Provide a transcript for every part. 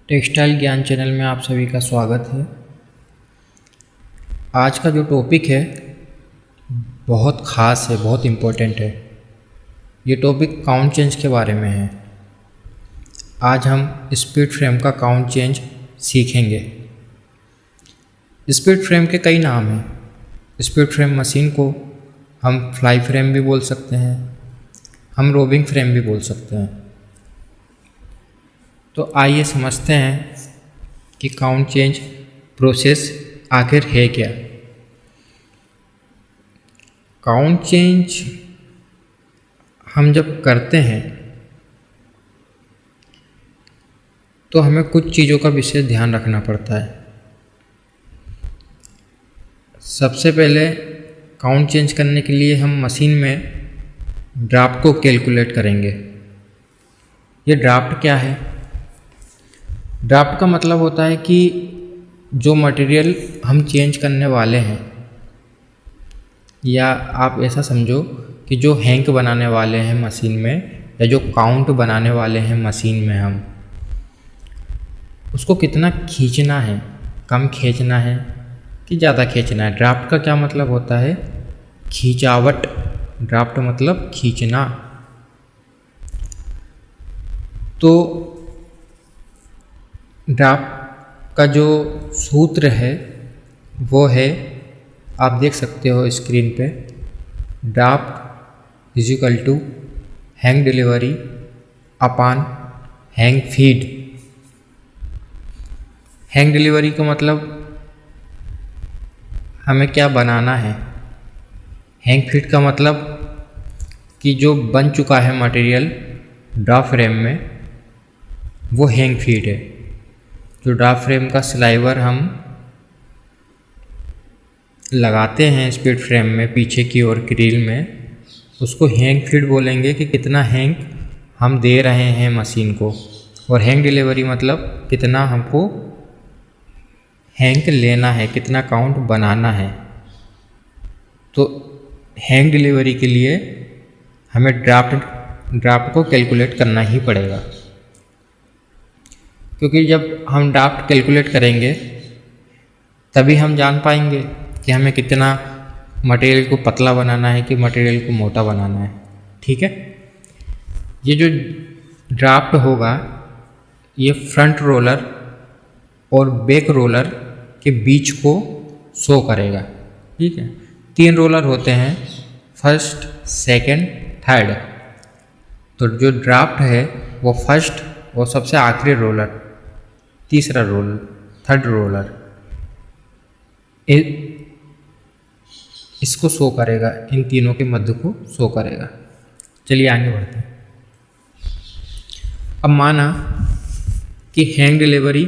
Textile ज्ञान channel में आप सभी का स्वागत है। आज का जो टॉपिक है बहुत ख़ास है, बहुत इम्पोर्टेंट है। ये टॉपिक काउंट चेंज के बारे में है। आज हम स्पीड फ्रेम का काउंट चेंज सीखेंगे। स्पीड फ्रेम के कई नाम हैं। स्पीड फ्रेम मशीन को हम फ्लाई फ्रेम भी बोल सकते हैं, हम रोविंग फ्रेम भी बोल सकते हैं। तो आइए समझते हैं कि काउंट चेंज प्रोसेस आखिर है क्या। काउंट चेंज हम जब करते हैं तो हमें कुछ चीज़ों का विशेष ध्यान रखना पड़ता है। सबसे पहले काउंट चेंज करने के लिए हम मशीन में ड्राफ्ट को कैलकुलेट करेंगे। ये ड्राफ्ट क्या है? ड्राफ्ट का मतलब होता है कि जो मटेरियल हम चेंज करने वाले हैं, या आप ऐसा समझो कि जो हैंक बनाने वाले हैं मशीन में, या जो काउंट बनाने वाले हैं मशीन में, हम उसको कितना खींचना है, कम खींचना है कि ज़्यादा खींचना है। ड्राफ्ट का क्या मतलब होता है? खींचावट। ड्राफ्ट मतलब खींचना। तो ड्राफ्ट का जो सूत्र है वो है, आप देख सकते हो स्क्रीन पे, draft is equal to hank delivery upon hank feed. Hank delivery का मतलब हमें क्या बनाना है। हैंग फीड का मतलब कि जो बन चुका है मटेरियल ड्राफ्ट फ्रेम में, वो हैंग फीड है। जो ड्राफ्ट फ्रेम का स्लाइवर हम लगाते हैं स्पीड फ्रेम में पीछे की ओर ग्रिल में, उसको हैंग फीड बोलेंगे कि कितना हैंग हम दे रहे हैं मशीन को। और हैंग डिलीवरी मतलब कितना हमको हैंग लेना है, कितना काउंट बनाना है। तो हैंग डिलीवरी के लिए हमें ड्राफ्ट को कैलकुलेट करना ही पड़ेगा, क्योंकि जब हम ड्राफ्ट कैलकुलेट करेंगे तभी हम जान पाएंगे कि हमें कितना मटेरियल को पतला बनाना है कि मटेरियल को मोटा बनाना है। ठीक है। ये जो ड्राफ्ट होगा ये फ्रंट रोलर और बैक रोलर के बीच को शो करेगा। ठीक है। 3 रोलर होते हैं, फर्स्ट, सेकंड, थर्ड। तो जो ड्राफ्ट है वो फर्स्ट और सबसे आखिरी रोलर, तीसरा रोलर, थर्ड रोलर, इसको शो करेगा, इन तीनों के मध्य को शो करेगा। चलिए आगे बढ़ते हैं। अब माना कि hank delivery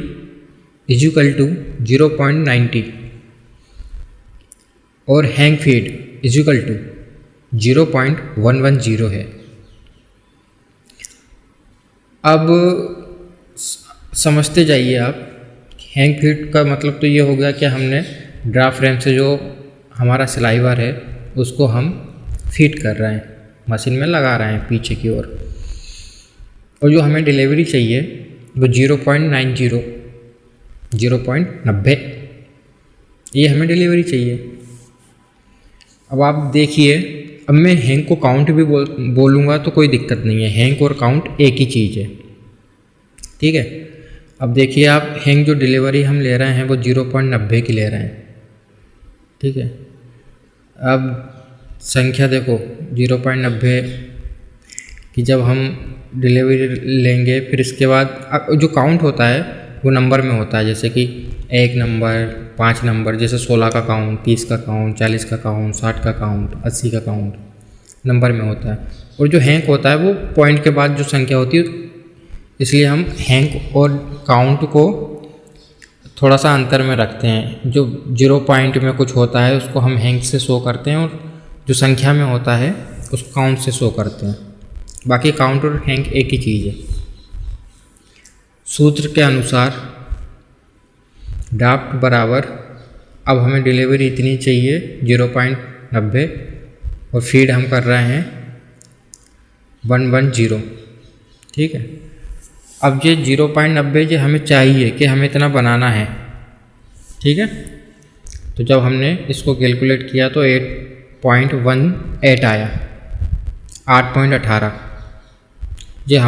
is equal to 0.90 और hank feed is equal to 0.110 है। अब समझते जाइए आप। हैंग फीड का मतलब तो ये हो गया कि हमने ड्राफ्ट फ्रेम से जो हमारा स्लाइवर है उसको हम फीड कर रहे हैं, मशीन में लगा रहे हैं पीछे की ओर। और जो हमें डिलीवरी चाहिए वो 0.90, 0.90, ये हमें डिलीवरी चाहिए। अब आप देखिए, अब मैं हैंग को काउंट भी बोलूँगा तो कोई दिक्कत नहीं है। हैंग और काउंट एक ही चीज़ है। ठीक है। अब देखिए आप, हैंग जो डिलीवरी हम ले रहे हैं वो 0.90 की ले रहे हैं। ठीक है। अब संख्या देखो, 0.90 कि जब हम डिलीवरी लेंगे फिर इसके बाद जो काउंट होता है वो नंबर में होता है, जैसे कि 1 नंबर, 5 नंबर, जैसे 16 का काउंट, 30 का काउंट, 40 का काउंट, 60 का काउंट, 80 का काउंट नंबर में होता है। और जो हैंग होता है वो पॉइंट के बाद जो संख्या होती है, इसलिए हम हैंग और काउंट को थोड़ा सा अंतर में रखते हैं। जो 0 पॉइंट में कुछ होता है उसको हम हैंग से शो करते हैं, और जो संख्या में होता है उसको काउंट से शो करते हैं। बाकी काउंट और हैंग एक ही चीज़ है। सूत्र के अनुसार ड्राफ्ट बराबर, अब हमें डिलीवरी इतनी चाहिए 0.90 और फीड हम कर रहे हैं 110। ठीक है। अब ये 0.90 जो हमें चाहिए कि हमें इतना बनाना है, ठीक है। तो जब हमने इसको कैलकुलेट किया तो 8.18 आया, 8.18। ये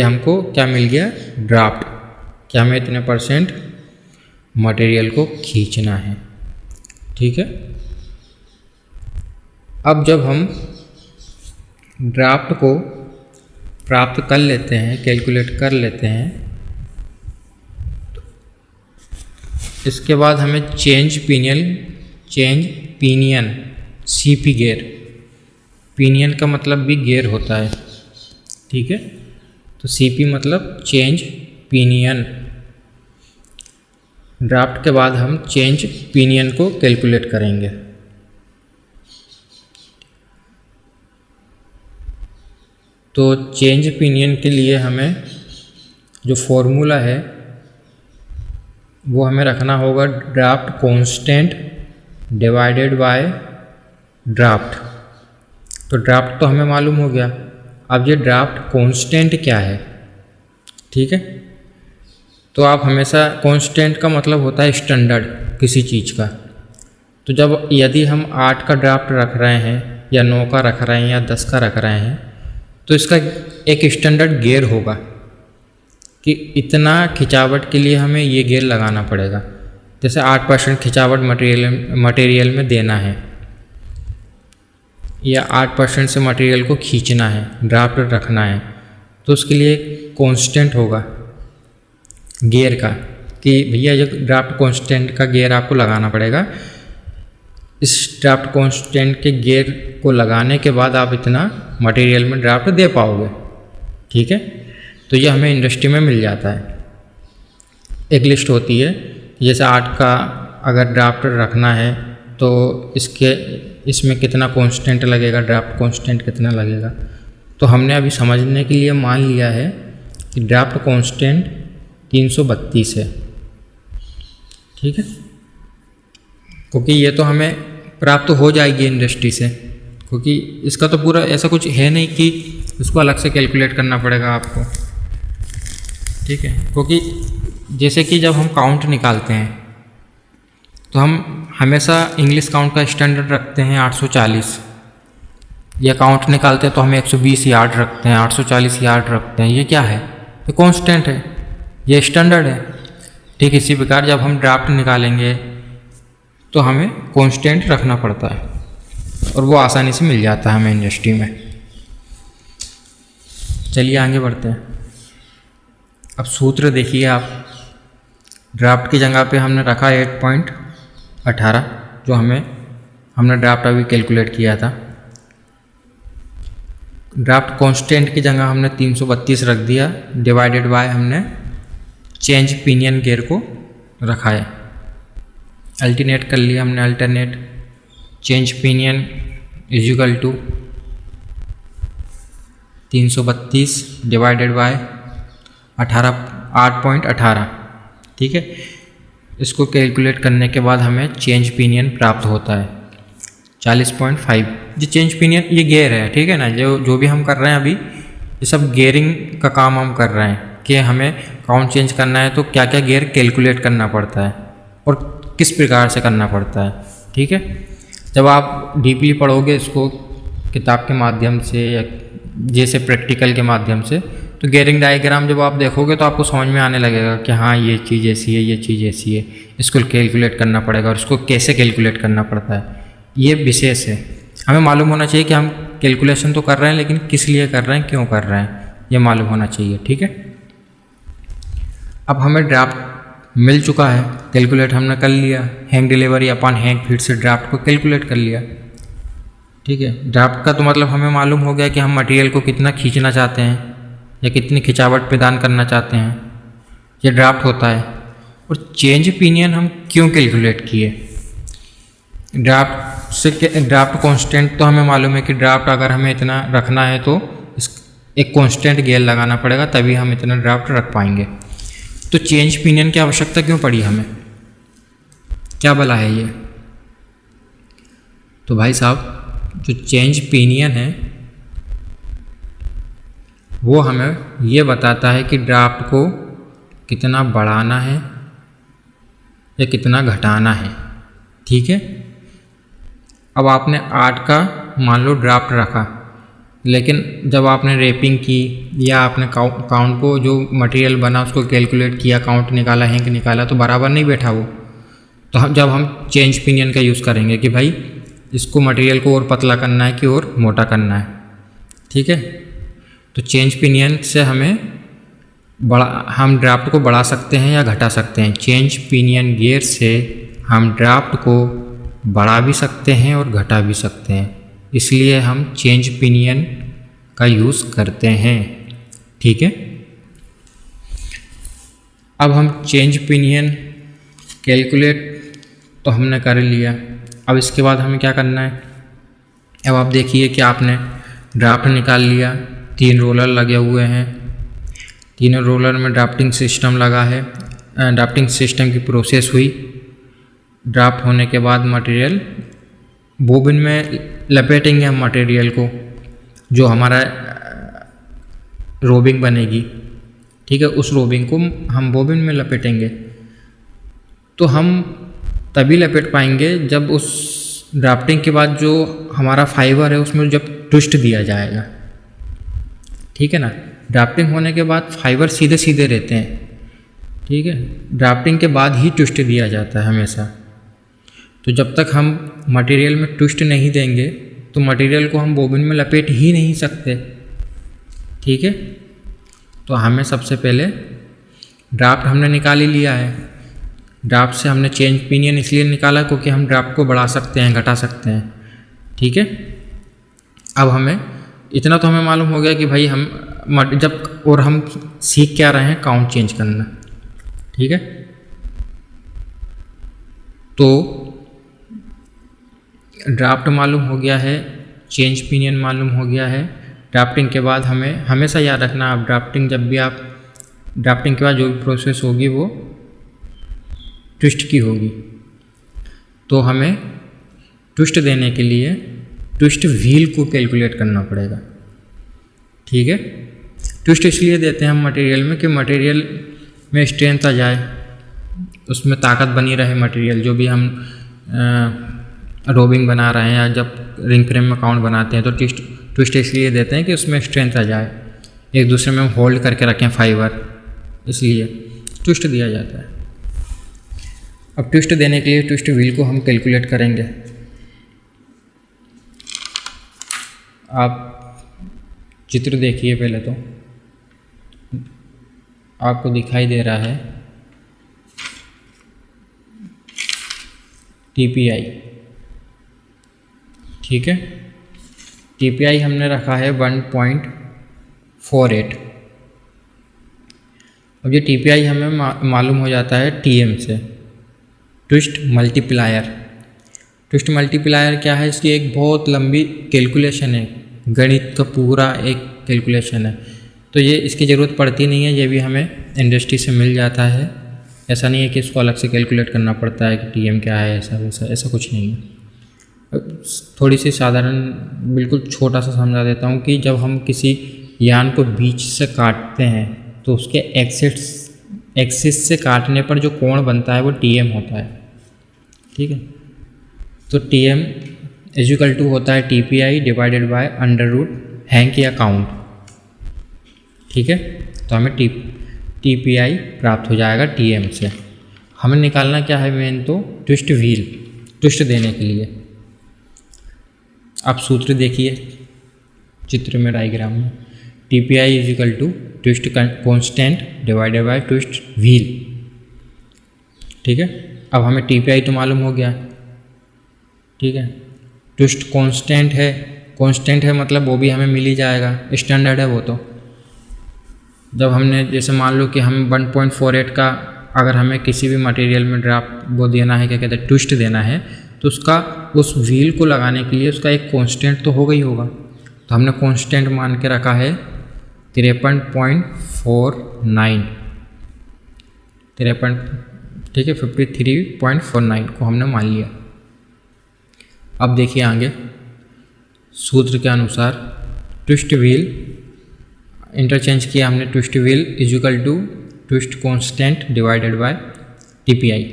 हमको क्या मिल गया, ड्राफ्ट, कि हमें इतने % मटेरियल को खींचना है, ठीक है। अब जब हम ड्राफ्ट को प्राप्त कर लेते हैं, कैलकुलेट कर लेते हैं, इसके बाद हमें change pinion CP gear, pinion का मतलब भी गेयर होता है, ठीक है। तो CP मतलब चेंज पिनियन। ड्राफ्ट के बाद हम चेंज पिनियन को कैलकुलेट करेंगे। तो चेंज पिनियन के लिए हमें जो फॉर्मूला है वो हमें रखना होगा, draft constant divided bye draft. तो ड्राफ्ट तो हमें मालूम हो गया, अब ये ड्राफ्ट कांस्टेंट क्या है, ठीक है। तो आप हमेशा, कांस्टेंट का मतलब होता है स्टैंडर्ड किसी चीज़ का। तो जब यदि हम 8 का ड्राफ्ट रख रहे हैं या 9 का रख रहे हैं या 10 का रख रहे हैं, तो इसका एक स्टैंडर्ड गियर होगा कि इतना खिंचावट के लिए हमें ये गियर लगाना पड़ेगा। जैसे 8% खिंचावट मटेरियल में देना है या 8% से मटेरियल को खींचना है, ड्राफ्ट रखना है, तो उसके लिए कांस्टेंट होगा गियर का कि भैया ये ड्राफ्ट कांस्टेंट का गियर आपको लगाना पड़ेगा। इस ड्राफ्ट कांस्टेंट के गियर को लगाने के बाद आप इतना मटेरियल में ड्राफ्ट दे पाओगे, ठीक है। तो ये हमें इंडस्ट्री में मिल जाता है, एक लिस्ट होती है। जैसे 8 का अगर ड्राफ्ट रखना है तो इसमें कितना कांस्टेंट लगेगा, ड्राफ्ट कांस्टेंट कितना लगेगा। तो हमने अभी समझने के लिए मान लिया है कि ड्राफ्ट कांस्टेंट 332 है, ठीक है, क्योंकि ये तो हमें प्राप्त हो जाएगी इंडस्ट्री से, क्योंकि इसका तो पूरा ऐसा कुछ है नहीं कि उसको अलग से कैलकुलेट करना पड़ेगा आपको, ठीक है। क्योंकि जैसे कि जब हम काउंट निकालते हैं तो हम हमेशा इंग्लिश काउंट का स्टैंडर्ड रखते हैं 840, या काउंट निकालते हैं तो हमें 120 यार्ड रखते हैं, 840 यार्ड रखते हैं। ये क्या है, ये कांस्टेंट है, ये स्टैंडर्ड है, ठीक। इसी प्रकार जब हम ड्राफ्ट निकालेंगे तो हमें कांस्टेंट रखना पड़ता है और वो आसानी से मिल जाता है हमें इंडस्ट्री में। चलिए आगे बढ़ते हैं। अब सूत्र देखिए आप, ड्राफ्ट की जगह पे हमने रखा 8.18 जो हमने ड्राफ्ट अभी कैलकुलेट किया था। ड्राफ्ट कांस्टेंट की जगह हमने 332 रख दिया, डिवाइडेड बाय हमने चेंज पिनियन गियर को रखा है, अल्टरनेट कर लिया हमने। Alternate change pinion equal to 332 divided by 8.18, ठीक है। इसको कैलकुलेट करने के बाद हमें चेंज पिनियन प्राप्त होता है 40.5। जो चेंज पिनियन ये गियर है, ठीक है ना, जो भी हम कर रहे हैं अभी ये सब गियरिंग का काम हम कर रहे हैं कि हमें काउंट चेंज करना है तो क्या क्या गियर कैलकुलेट करना पड़ता है और किस प्रकार से करना पड़ता है, ठीक है। जब आप डीपली पढ़ोगे इसको किताब के माध्यम से या जैसे प्रैक्टिकल के माध्यम से, तो गियरिंग डायग्राम जब आप देखोगे तो आपको समझ में आने लगेगा कि हाँ ये चीज़ ऐसी है, ये चीज़ ऐसी है, इसको कैलकुलेट करना पड़ेगा और इसको कैसे कैलकुलेट करना पड़ता है, ये विशेष है। हमें मालूम होना चाहिए कि हम कैलकुलेशन तो कर रहे हैं लेकिन किस लिए कर रहे हैं, क्यों कर रहे हैं, ये मालूम होना चाहिए, ठीक है। अब हमें ड्राफ्ट मिल चुका है, कैलकुलेट हमने कर लिया, हैंग डिलीवरी अपन हैंग फीड से ड्राफ्ट को कैलकुलेट कर लिया, ठीक है। ड्राफ्ट का तो मतलब हमें मालूम हो गया कि हम मटेरियल को कितना खींचना चाहते हैं या कितनी खिंचावट प्रदान करना चाहते हैं, ये ड्राफ्ट होता है। और चेंज पिनियन हम क्यों कैलकुलेट किए, ड्राफ्ट कांस्टेंट तो हमें मालूम है कि ड्राफ्ट अगर हमें इतना रखना है तो एक कांस्टेंट गियर लगाना पड़ेगा तभी हम इतना ड्राफ्ट रख पाएंगे। तो चेंज पिनियन की आवश्यकता क्यों पड़ी हमें, क्या भला है ये। तो भाई साहब जो चेंज पिनियन है वो हमें ये बताता है कि ड्राफ्ट को कितना बढ़ाना है या कितना घटाना है। ठीक है, अब आपने 8 का मान लो ड्राफ्ट रखा, लेकिन जब आपने रैपिंग की या आपने काउंट को जो मटेरियल बना उसको कैलकुलेट किया, काउंट निकाला, हैंक निकाला, तो बराबर नहीं बैठा वो। तो हम चेंज पिनियन का यूज़ करेंगे कि भाई इसको मटेरियल को और पतला करना है कि और मोटा करना है। ठीक है, तो चेंज पिनियन से हम ड्राफ्ट को बढ़ा सकते हैं या घटा सकते हैं। चेंज पिनियन गियर से हम ड्राफ्ट को बढ़ा भी सकते हैं और घटा भी सकते हैं, इसलिए हम चेंज पिनियन का यूज़ करते हैं। ठीक है, अब हम चेंज पिनियन कैलकुलेट तो हमने कर लिया। अब इसके बाद हमें क्या करना है, अब आप देखिए कि आपने ड्राफ्ट निकाल लिया, 3 रोलर लगे हुए हैं, तीनों रोलर में ड्राफ्टिंग सिस्टम लगा है, ड्राफ्टिंग सिस्टम की प्रोसेस हुई। ड्राफ्ट होने के बाद मटेरियल बोबिन में लपेटेंगे हम मटेरियल को, जो हमारा रोबिंग बनेगी। ठीक है, उस रोबिंग को हम बोबिन में लपेटेंगे। तो हम तभी लपेट पाएंगे जब उस ड्राफ्टिंग के बाद जो हमारा फाइबर है उसमें जब ट्विस्ट दिया जाएगा। ठीक है ना, ड्राफ्टिंग होने के बाद फाइबर सीधे सीधे रहते हैं। ठीक है, ड्राफ्टिंग के बाद ही ट्विस्ट दिया जाता है हमेशा। तो जब तक हम मटेरियल में ट्विस्ट नहीं देंगे तो मटेरियल को हम बोबिन में लपेट ही नहीं सकते। ठीक है, तो हमें सबसे पहले ड्राफ्ट हमने निकाल ही लिया है। ड्राफ्ट से हमने चेंज पिनियन इसलिए निकाला क्योंकि हम ड्राफ्ट को बढ़ा सकते हैं, घटा सकते हैं। ठीक है, अब हमें इतना तो हमें मालूम हो गया कि भाई हम हम सीख क्या रहे हैं, काउंट चेंज करना। ठीक है, तो ड्राफ्ट मालूम हो गया है, चेंज पिनियन मालूम हो गया है। ड्राफ्टिंग के बाद हमें हमेशा याद रखना, आप ड्राफ्टिंग के बाद जो भी प्रोसेस होगी वो ट्विस्ट की होगी। तो हमें ट्विस्ट देने के लिए ट्विस्ट व्हील को कैलकुलेट करना पड़ेगा। ठीक है, ट्विस्ट इसलिए देते हैं हम मटेरियल में कि मटेरियल में स्ट्रेंथ आ जाए, उसमें ताकत बनी रहे। मटेरियल जो भी हम रोबिंग बना रहे हैं या जब रिंग फ्रेम में काउंट बनाते हैं तो ट्विस्ट इसलिए देते हैं कि उसमें स्ट्रेंथ आ जाए, एक दूसरे में होल्ड करके रखें फाइबर, इसलिए ट्विस्ट दिया जाता है। अब ट्विस्ट देने के लिए ट्विस्ट व्हील को हम कैलकुलेट करेंगे। आप चित्र देखिए, पहले तो आपको दिखाई दे रहा है TPI। ठीक है, TPI हमने रखा है 1.48। अब ये TPI हमें मालूम हो जाता है TM से, ट्विस्ट मल्टीप्लायर। ट्विस्ट मल्टीप्लायर क्या है, इसकी एक बहुत लंबी कैलकुलेशन है, गणित का पूरा एक कैलकुलेशन है। तो ये इसकी ज़रूरत पड़ती नहीं है, ये भी हमें इंडस्ट्री से मिल जाता है। ऐसा नहीं है कि इसको अलग से कैलकुलेट करना पड़ता है कि TM क्या है, ऐसा कुछ नहीं है। थोड़ी सी साधारण बिल्कुल छोटा सा समझा देता हूँ कि जब हम किसी यान को बीच से काटते हैं तो उसके एक्सिस से काटने पर जो कोण बनता है वो TM होता है। ठीक है, तो TM = होता है TPI डिवाइडेड बाय √ हैंक या काउंट। ठीक है, तो हमें TPI प्राप्त हो जाएगा TM से। हमें निकालना क्या है मेन, तो ट्विस्ट व्हील, ट्विस्ट देने के लिए। आप सूत्र देखिए चित्र में, डायग्राम में, TPI = twist constant divided bye twist wheel. ठीक है, अब हमें TPI तो मालूम हो गया। ठीक है, ट्विस्ट कांस्टेंट है मतलब वो भी हमें मिल ही जाएगा, स्टैंडर्ड है वो। तो जब हमने जैसे मान लो कि हम 1.48 का अगर हमें किसी भी मटेरियल में ड्राफ्ट वो देना है, क्या कहते हैं, ट्विस्ट देना है, तो उस व्हील को लगाने के लिए उसका एक कांस्टेंट तो होगा ही होगा। तो हमने कांस्टेंट मान के रखा है 53.49। ठीक है, 53.49 को हमने मान लिया। अब देखिए आगे सूत्र के अनुसार ट्विस्ट व्हील इंटरचेंज किया हमने twist wheel is equal to twist constant divided by TPI।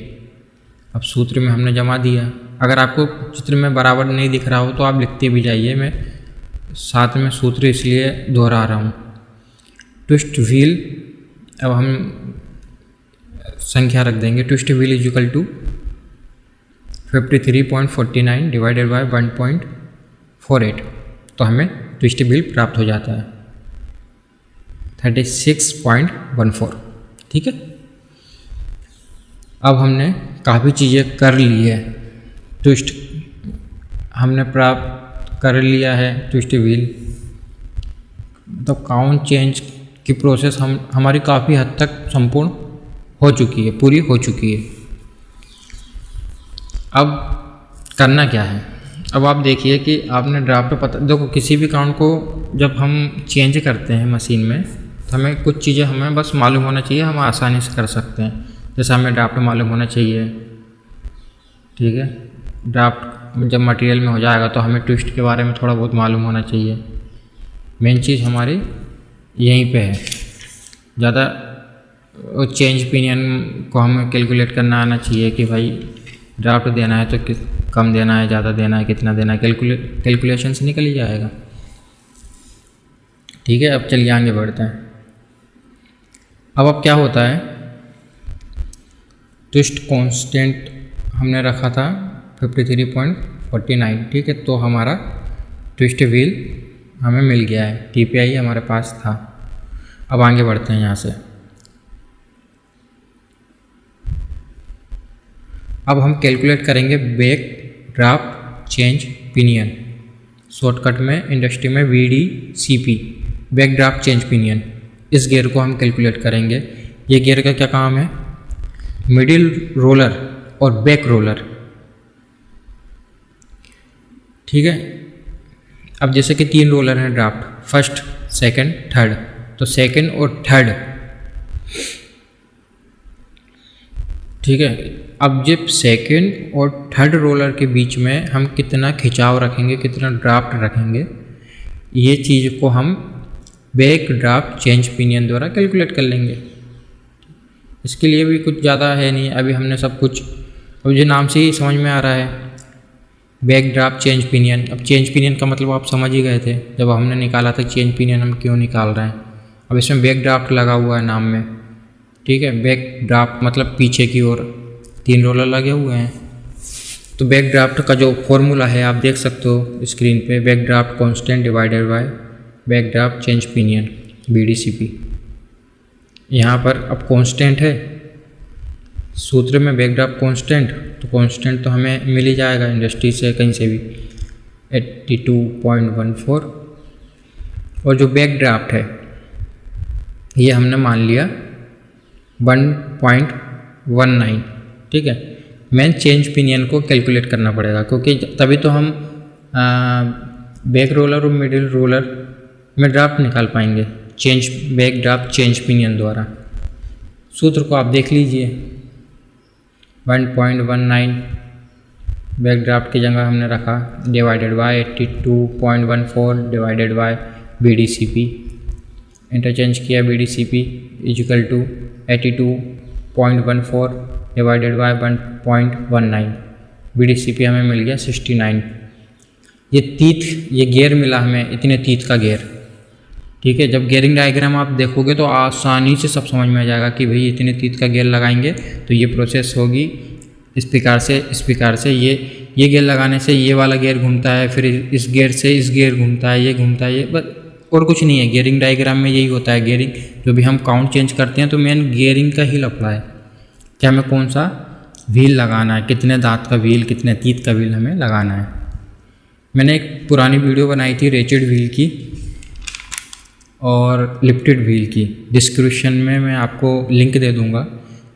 अब सूत्र में हमने जमा दिया। अगर आपको चित्र में बराबर नहीं दिख रहा हो तो आप लिखते भी जाइए, मैं साथ में सूत्र इसलिए दोहरा रहा हूँ। ट्विस्ट व्हील, अब हम संख्या रख देंगे, twist wheel is equal to 53.49 divided by 1.48, तो हमें ट्विस्ट व्हील प्राप्त हो जाता है 36.14। ठीक है, अब हमने काफ़ी चीज़ें कर ली है। ट्विस्ट हमने प्राप्त कर लिया है, ट्विस्ट व्हील, तो काउंट चेंज की प्रोसेस हमारी काफ़ी हद तक संपूर्ण हो चुकी है, पूरी हो चुकी है। अब करना क्या है, अब आप देखिए कि आपने ड्राफ्ट पता, देखो किसी भी काउंट को जब हम चेंज करते हैं मशीन में तो हमें कुछ चीज़ें हमें बस मालूम होना चाहिए, हम आसानी से कर सकते हैं। जैसे हमें ड्राफ्ट मालूम होना चाहिए, ठीक है, ड्राफ्ट जब मटेरियल में हो जाएगा तो हमें ट्विस्ट के बारे में थोड़ा बहुत मालूम होना चाहिए। मेन चीज़ हमारी यहीं पे है, ज़्यादा चेंज ओपिनियन को हमें कैलकुलेट करना आना चाहिए कि भाई ड्राफ्ट देना है तो कम देना है, ज़्यादा देना है, कितना देना है, कैलकुलेशन से निकल ही जाएगा। ठीक है, अब चलिए आगे बढ़ते हैं। अब क्या होता है, ट्विस्ट कांस्टेंट हमने रखा था 53.49, ठीक है, तो हमारा ट्विस्ट व्हील हमें मिल गया है, TPI हमारे पास था। अब आगे बढ़ते हैं यहाँ से। अब हम कैलकुलेट करेंगे back draft change pinion, shortcut में इंडस्ट्री में VDCP, back draft change pinion. इस गियर को हम कैलकुलेट करेंगे। ये गियर का क्या काम है, मिडिल रोलर और बैक रोलर। ठीक है, अब जैसे कि 3 रोलर हैं ड्राफ्ट, फर्स्ट, सेकंड, थर्ड, तो सेकंड और थर्ड, ठीक है। अब जब सेकंड और थर्ड रोलर के बीच में हम कितना खिंचाव रखेंगे, कितना ड्राफ्ट रखेंगे, ये चीज़ को हम बैक ड्राफ्ट चेंज पिनियन द्वारा कैलकुलेट कर लेंगे। इसके लिए भी कुछ ज़्यादा है नहीं, अभी हमने सब कुछ, अब जो नाम से ही समझ में आ रहा है, बैक ड्राफ्ट चेंज पिनियन। अब चेंज पिनियन का मतलब आप समझ ही गए थे जब हमने निकाला था चेंज पिनियन हम क्यों निकाल रहे हैं। अब इसमें बैक ड्राफ्ट लगा हुआ है नाम में, ठीक है, बैक ड्राफ्ट मतलब पीछे की ओर 3 रोलर लगे हुए हैं। तो बैक ड्राफ्ट का जो फॉर्मूला है आप देख सकते हो स्क्रीन पे, back draft constant divided buy back draft change pinion BDCP। यहाँ पर अब कांस्टेंट है सूत्र में, बैक ड्राफ्ट कांस्टेंट, तो कांस्टेंट तो हमें मिल ही जाएगा इंडस्ट्री से कहीं से भी, 82.14। और जो बैक ड्राफ्ट है ये हमने मान लिया 1.19, ठीक है। मेन चेंज पिनियन को कैलकुलेट करना पड़ेगा क्योंकि तभी तो हम बैक रोलर और मिडिल रोलर में ड्राफ्ट निकाल पाएंगे बैक ड्राफ्ट चेंज पिनियन द्वारा। सूत्र को आप देख लीजिए, 1.19 बैक ड्राफ्ट की जगह हमने रखा, divided by 82.14 divided by BDCP। Interchange किया, BDCP equal to 82.14 divided by 1.19, BDCP हमें मिल गया 69। ये गियर मिला हमें, इतने तीत का गियर, ठीक है। जब गियरिंग डायग्राम आप देखोगे तो आसानी से सब समझ में आ जाएगा कि भाई इतने तीत का गियर लगाएंगे तो ये प्रोसेस होगी इस प्रकार से ये गियर लगाने से ये वाला गियर घूमता है, फिर इस गियर से इस गियर घूमता है, ये घूमता है, ये बस और कुछ नहीं है। गियरिंग डायग्राम में यही होता है। गियरिंग जो भी हम काउंट चेंज करते हैं तो मेन गियरिंग का ही लफड़ा है कि हमें कौन सा व्हील लगाना है, कितने दांत का व्हील, कितने तीत का व्हील हमें लगाना है। मैंने एक पुरानी वीडियो बनाई थी रेचेड व्हील की और लिफ्टेड व्हील की, डिस्क्रिप्शन में मैं आपको लिंक दे दूंगा।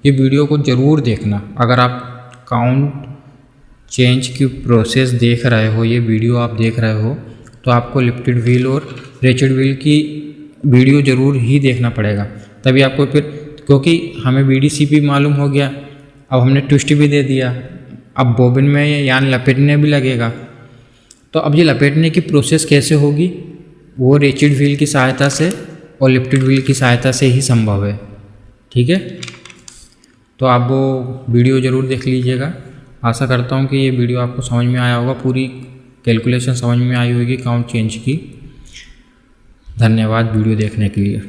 ये वीडियो को ज़रूर देखना। अगर आप काउंट चेंज की प्रोसेस देख रहे हो, ये वीडियो आप देख रहे हो, तो आपको लिफ्टेड व्हील और रेचेड व्हील की वीडियो ज़रूर ही देखना पड़ेगा, तभी आपको फिर, क्योंकि हमें BDCP मालूम हो गया, अब हमने ट्विस्ट भी दे दिया, अब बोबिन में यान लपेटने भी लगेगा। तो अब ये लपेटने की प्रोसेस कैसे होगी, वो रेचेड व्हील की सहायता से और लिफ्टेड व्हील की सहायता से ही संभव है। ठीक है, तो आप वो वीडियो ज़रूर देख लीजिएगा। आशा करता हूँ कि ये वीडियो आपको समझ में आया होगा, पूरी कैलकुलेशन समझ में आई होगी काउंट चेंज की। धन्यवाद वीडियो देखने के लिए।